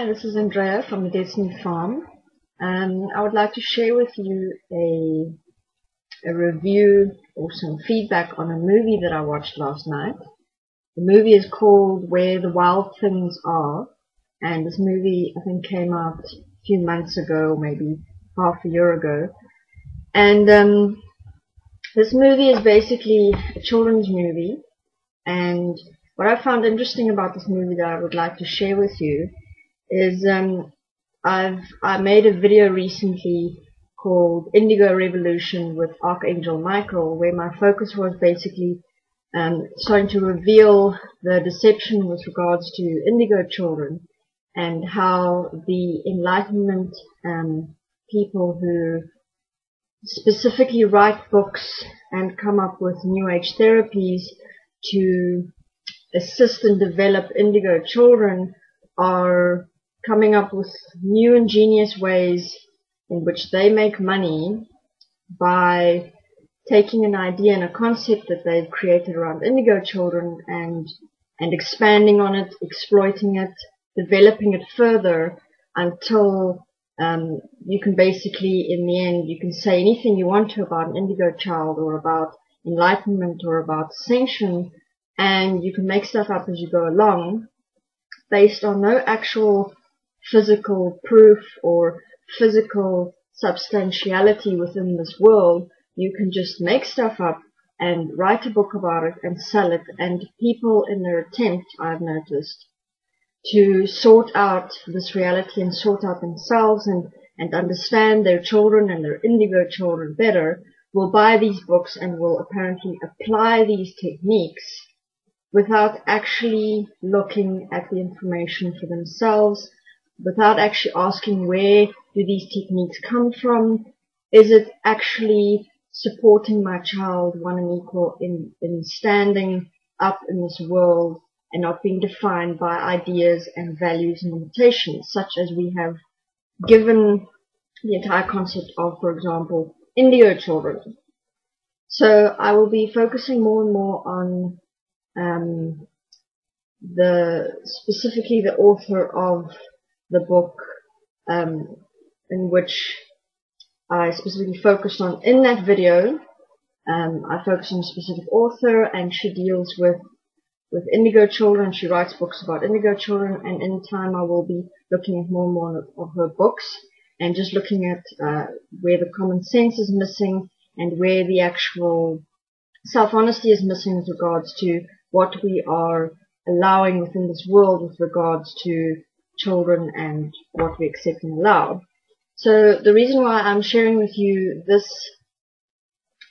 this is Andrea from the Desteni farm. I would like to share with you a review or some feedback on a movie that I watched last night. The movie is called Where the Wild Things Are, and this movie I think came out a few months ago, maybe half a year ago. And this movie is basically a children's movie, and what I found interesting about this movie that I would like to share with you is I made a video recently called Indigo Revolution with Archangel Michael, where my focus was basically starting to reveal the deception with regards to Indigo Children and how the Enlightenment people who specifically write books and come up with New Age therapies to assist and develop Indigo Children are coming up with new ingenious ways in which they make money by taking an idea and a concept that they've created around Indigo Children and expanding on it, exploiting it, developing it further until you can basically, in the end, you can say anything you want to about an Indigo Child or about Enlightenment or about Ascension, and you can make stuff up as you go along based on no actual physical proof or physical substantiality within this world. You can just make stuff up and write a book about it and sell it, and people in their attempt, I've noticed, to sort out this reality and sort out themselves and understand their children and their Indigo Children better, will buy these books and will apparently apply these techniques without actually looking at the information for themselves, without actually asking where do these techniques come from. Is it actually supporting my child one and equal in standing up in this world and not being defined by ideas and values and limitations, such as we have given the entire concept of, for example, Indigo Children. So I will be focusing more and more on specifically the author of the book, in which I specifically focused on in that video. I focused on a specific author, and she deals with Indigo Children. She writes books about Indigo Children, and in time I will be looking at more and more of her books and just looking at where the common sense is missing and where the actual self-honesty is missing with regards to what we are allowing within this world with regards to children and what we accept and allow. So the reason why I'm sharing with you this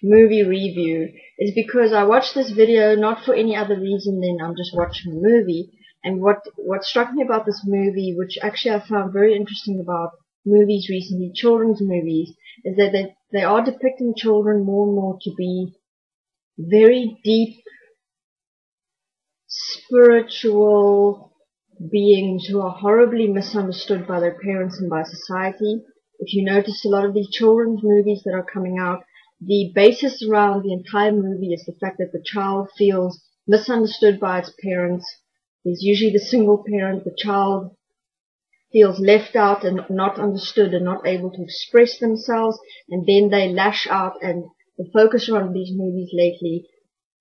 movie review is because I watched this video not for any other reason than I'm just watching a movie. And what struck me about this movie, which actually I found very interesting about movies recently, children's movies, is that they are depicting children more and more to be very deep spiritual beings who are horribly misunderstood by their parents and by society. If you notice, a lot of these children's movies that are coming out, the basis around the entire movie is the fact that the child feels misunderstood by its parents. There's usually the single parent. The child feels left out and not understood and not able to express themselves, and then they lash out, and the focus around these movies lately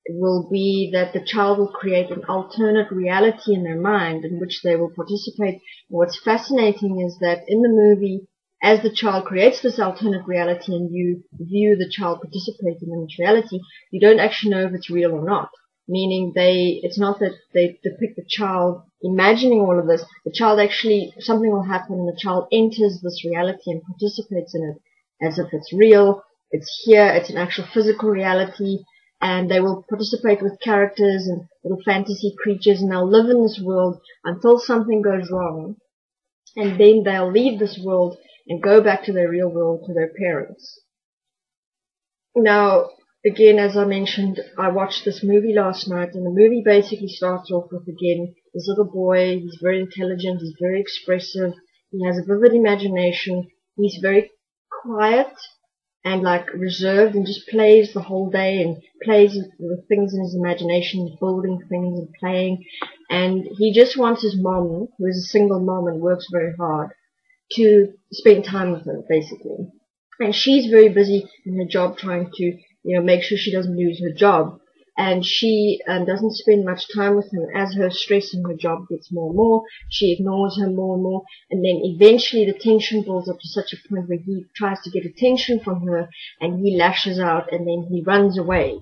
will be that the child will create an alternate reality in their mind in which they will participate. What's fascinating is that in the movie, as the child creates this alternate reality and you view the child participating in this reality, you don't actually know if it's real or not. Meaning it's not that they depict the child imagining all of this. The child actually, something will happen and the child enters this reality and participates in it as if it's real. It's here, it's an actual physical reality, and they will participate with characters and little fantasy creatures, and they'll live in this world until something goes wrong, and then they'll leave this world and go back to their real world, to their parents. Now, again, as I mentioned, I watched this movie last night, and the movie basically starts off with, again, this little boy. He's very intelligent, he's very expressive, he has a vivid imagination, he's very quiet, and like reserved, and just plays the whole day and plays with things in his imagination, building things and playing. And he just wants his mom, who is a single mom and works very hard, to spend time with him, basically. And she's very busy in her job, trying to, make sure she doesn't lose her job. And she doesn't spend much time with him. As her stress in her job gets more and more, she ignores her more and more. And then eventually the tension builds up to such a point where he tries to get attention from her, and he lashes out, and then he runs away.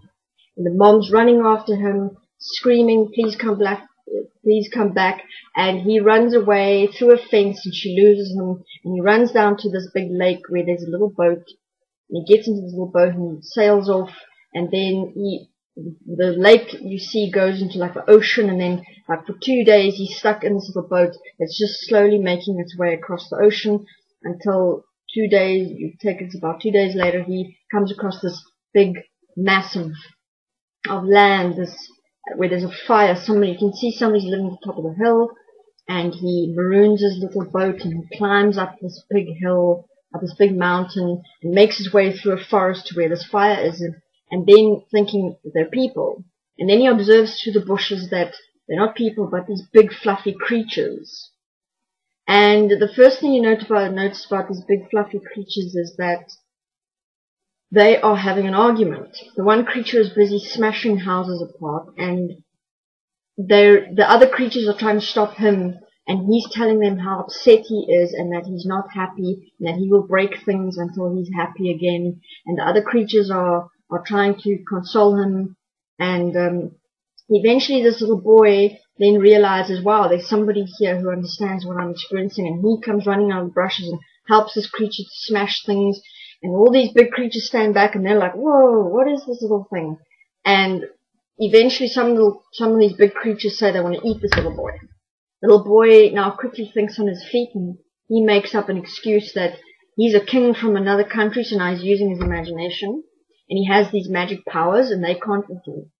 And the mom's running after him, screaming, please come back. And he runs away through a fence, and she loses him. And he runs down to this big lake where there's a little boat. And he gets into this little boat and sails off. And then the lake, you see, goes into like the ocean. And then like for 2 days he's stuck in this little boat that's just slowly making its way across the ocean, until 2 days, it's about 2 days later, he comes across this big mass of land, where there's a fire. You can see somebody's living at the top of the hill, and he maroons his little boat and he climbs up this big hill, up this big mountain, and makes his way through a forest to where this fire is, and then thinking they're people. And then he observes through the bushes that they're not people, but these big fluffy creatures. And the first thing you notice about these big fluffy creatures is that they are having an argument. The one creature is busy smashing houses apart, and the other creatures are trying to stop him, and he's telling them how upset he is, and that he's not happy, and that he will break things until he's happy again. And the other creatures are trying to console him, and eventually this little boy then realizes, wow, there's somebody here who understands what I'm experiencing, and he comes running out of the brushes and helps this creature to smash things. And all these big creatures stand back, and they're like, whoa, what is this little thing? And eventually some of these big creatures say they want to eat this little boy. The little boy now quickly thinks on his feet, and he makes up an excuse that he's a king from another country, so now he's using his imagination, and he has these magic powers, and they can't hit him.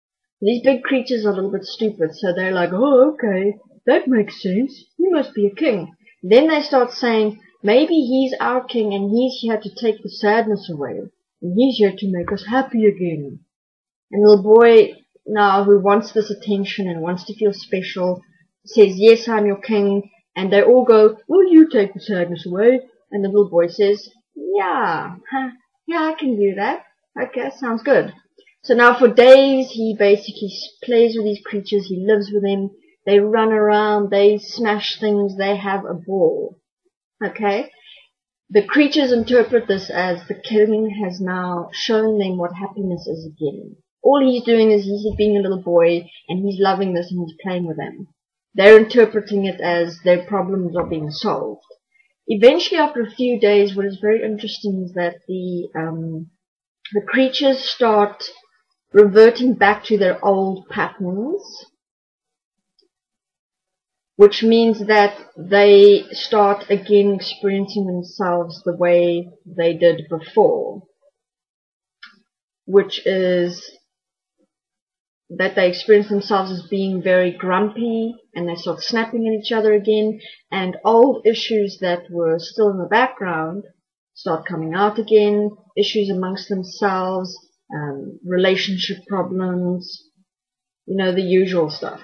These big creatures are a little bit stupid, so they're like, oh, okay, that makes sense. He must be a king. Then they start saying, maybe he's our king, and he's here to take the sadness away, and he's here to make us happy again. And the little boy, now, who wants this attention and wants to feel special, says, yes, I'm your king. And they all go, will you take the sadness away? And the little boy says, yeah, I can do that. Okay, sounds good. So now for days he basically plays with these creatures, he lives with them, they run around, they smash things, they have a ball. Okay? The creatures interpret this as the king has now shown them what happiness is again. All he's doing is he's being a little boy, and he's loving this, and he's playing with them. They're interpreting it as their problems are being solved. Eventually, after a few days, what is very interesting is that the creatures start reverting back to their old patterns, which means that they start again experiencing themselves the way they did before, which is that they experience themselves as being very grumpy, and they start snapping at each other again, and old issues that were still in the background start coming out again, issues amongst themselves, relationship problems, the usual stuff.